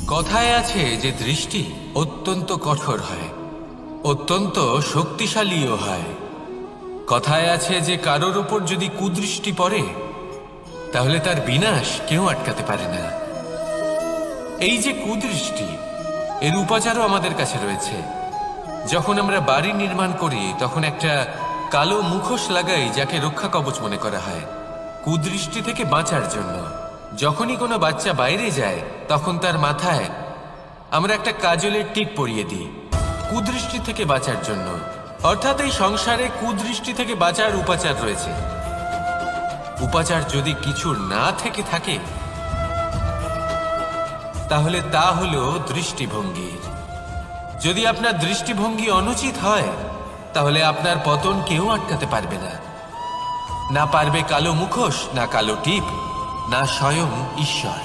কথায় আছে যে দৃষ্টি অত্যন্ত কঠোর হয়, অত্যন্ত শক্তিশালীও হয়। কথায় আছে যে কারোর উপর যদি কুদৃষ্টি পড়ে তাহলে তার বিনাশ কেউ আটকাতে পারে না। এই যে কুদৃষ্টি, এর উপাচারও আমাদের কাছে রয়েছে। যখন আমরা বাড়ি নির্মাণ করি তখন একটা কালো মুখোশ লাগাই, যাকে রক্ষা কবচ মনে করা হয় কুদৃষ্টি থেকে বাঁচার জন্য। যখনই কোনো বাচ্চা বাইরে যায় তখন তার মাথায় আমরা একটা কাজলের টিপ পরিয়ে দিই কুদৃষ্টি থেকে বাঁচার জন্য। অর্থাৎ এই সংসারে কুদৃষ্টি থেকে বাঁচার উপাচার রয়েছে। উপাচার যদি কিছু না থেকে থাকে তাহলে তা হলো দৃষ্টিভঙ্গির। যদি আপনার দৃষ্টিভঙ্গি অনুচিত হয় তাহলে আপনার পতন কেউ আটকাতে পারবে না। না পারবে কালো মুখোশ, না কালো টিপ, না স্বয়ং ঈশ্বর।